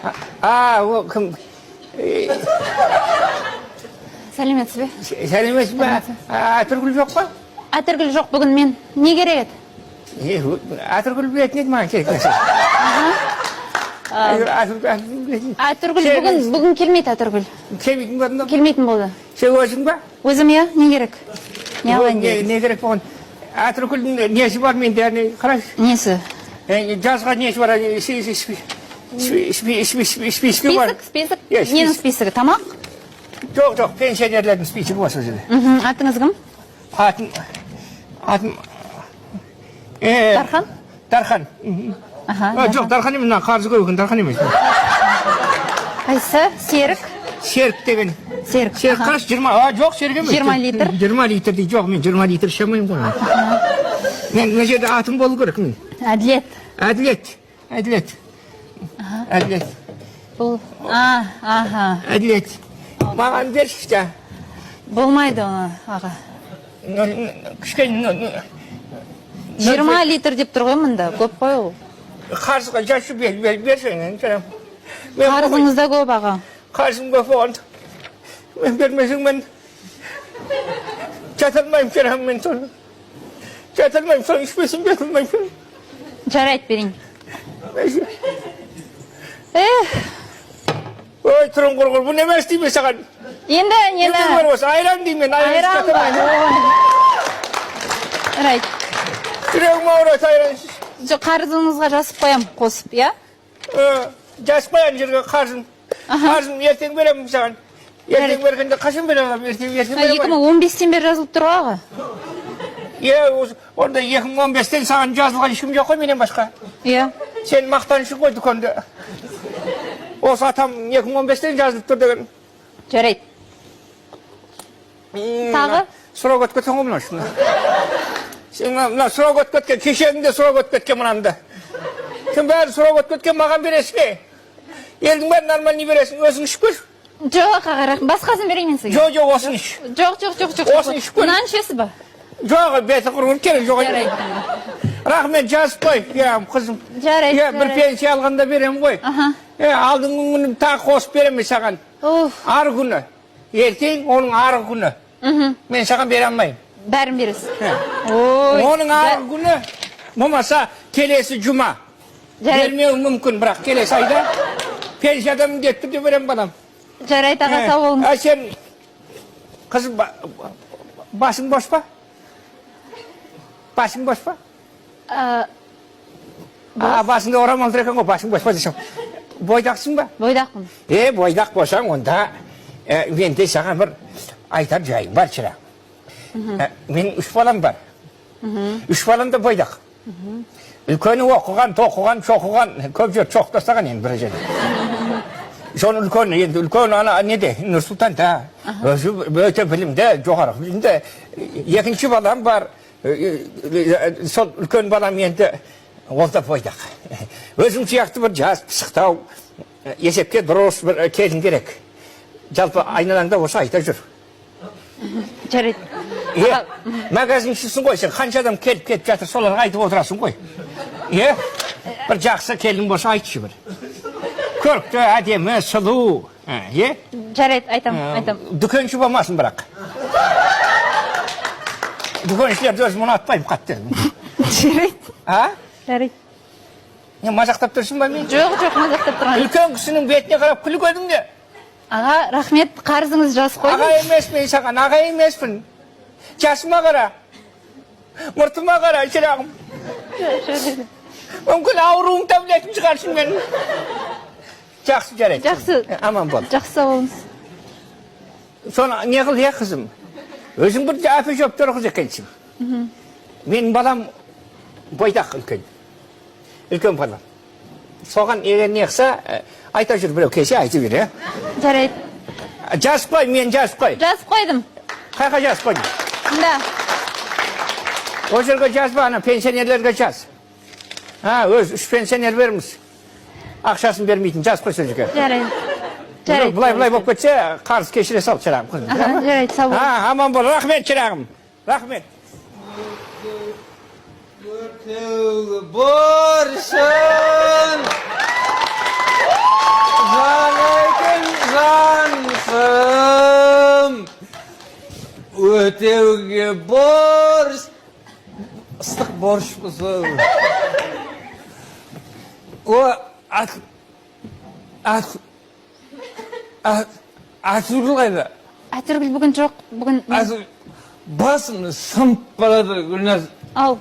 O kim? Сәлеметсіз бе? Сәлеметсіз бе? Атыргүл жоқ па? Атыргүл жоқ бүгін мен. Не керек еді? Атыргүл білетін еді маған керек нәрсе. Атыргүл бүгін келмейді Атыргүл. Келмейтін ба онда? Келмейтін болды. Сен өзің ба? Өзім иә, не керек? Не алайын деді? Не керек болған? Атыргүлдің несі бар менде? Қарашы. Несі? Жазға несі бар? Спискі бар. Список? Ненің списігі? Тамақ? Жоқ, пенсионерлердің списігі бар сол жерде. Атыңыз кім? Атым... Дархан? Дархан. Жоқ, Дархан емес, қарызы көйген Дархан емес. Қайсы? Серік? Серік деген. Серік. Серік қараш 20, жоқ Серік емес. 20 литр? 20 литр дейді, жоқ, мен 20 литр шамайым ғой. Мен мына жерде атым болу керек мен. Әділет. Әділет. Бұл... Әділет. Маған берші. Болмайды оны, аға. Кішкене... 20 литр деп тұр ғой мұнда, көп қой ол. Қарызға жашы берші. Қарызыңыз да көп, аға. Қарызым көп оған. Мен бермесің мен... Жатылмайым керем мен соны. Жатылмайым соны ішпесін жатылмайым. Жарайды берейін. Ой, тұрын құрғыр, бұл немес дейме саған? Енді. Айран деймен, Айран ба? Райт. Жүрегім ауырат айран. Қарызыңызға жасып қоям, қосып, я? Жасып қоян жерге қарызым. Қарызым ертең беремін саған. Ертең бергенде қашын беремін? 2015-тен бері жазылып тұр аға. Онда 2015-тен саған жазылған ешкім жоқ қой менен басқа. Сен мақтанышы ғой дүкенде. Осы атам 2015-тен жазылып тұр деген. Жарайды. Тағы? Сұрау өткеткен ғой мұна шына. Сен мұна сұрау өткеткен, кешегінде сұрау өткеткен мұнамды. Сен бәрі сұрау өткеткен маған бересің бе? Елдің бәрі нормальный бересің, өзің ішіп көр. Жоқ, аға, басқасын берейін мен сізге. Жоқ, осың іш. Жоқ. Осың ішіп көр. Мұнан ішесіз ба? Жоқ, беті құрғыр керек, жоқ. Рахмет, жазып қой, қызым. Жарайды. Бір пенсия алғанда берем ғой. Алдың күнім тағы қосып беремін саған. Ары күні. Ертең оның ары күні. Мен саған бере алмайым. Бәрін бересіз. Оның ары күні болмаса келесі жұма. Бермеу мүмкін, бірақ келесі айда пенсияда міндетті түрде берем балам. Жарайды, аға, сау болыңыз. Сен қызым басың бос па? Басың бос па? Басында орамал екен ғой, басың бос па десем. Бойдақсың ба? Бойдақпын. Бойдақ болсаң, онда мен де саған бір айтар жайым бар шырақ. Мен 3 балам бар. 3 балам да бойдақ. Үлкені оқыған, тоқыған, шоқыған, көп жер шоқ тастаған енді бір жерде. Соны үлкен, енді үлкен неде, Нұрсұлтанда, өзі өте білімді, жоғары білімді. Екінші балам бар, сол үлкен балам енді ол да бойдақ. Өзім сияқты бір жас, пысықтау, есепке дұрыс бір келін керек. Жалпы айналаңда осы айта жүр. Жарайды. Магазиншісің ғой, сен қанша адам келіп жатыр, соларға айтып отырасың ғой. Бір жақсы келін болса айтшы бір. Көрікті, әдемі, сұлу. Жарайды, айтам. Дүкенші болмасын бірақ. Дүкеншілерді өзім ұнатпаймын қатты. Жарайды. Мазақтап тұрсың ба мен? Жоқ, мазақтап тұрған. Үлкен кісінің бетіне қарап күліп өдің де. Аға, рахмет, қарызыңыз жазып қойдым. Аға емеспін саған, аға емеспін. Жасыма қара. Мұртыма қара, шырағым. Мүмкін ауруым таблетін шығарсын мен. Жақсы жарайды. Жақсы. Аман бол. Жақсы сау болыңыз. Соны не қыл қызым? Өзің бір әпе жоп тұрғыз екенсің. Менің балам бойдақ үлкен. Үлкен балам. Соған егер не қыса, айта жүр біреу кесе айтып жүр, Жарайды. Жазып қой, мен жазып қой. Жазып қойдым. Қайқа жазып қойдым? Да. О жерге жазба, ана пенсионерлерге жаз. Өз 3 пенсионер беріміз. Ақшасын бермейтін, жазып қой сол жерге. Жарайды. Бұлай болып кетсе, қарыз кешіре сал, шырағым. Жарайды, сау бол. Аман бол, рахмет, шырағым. Рахмет. Өртеуі боршын! Өтеуге борщ. Ыстық борщ болса. Атүргіл қайда? Атүргіл бүгін жоқ. Бүгін мен... Басымды сымып барады Гүлназ. Ал.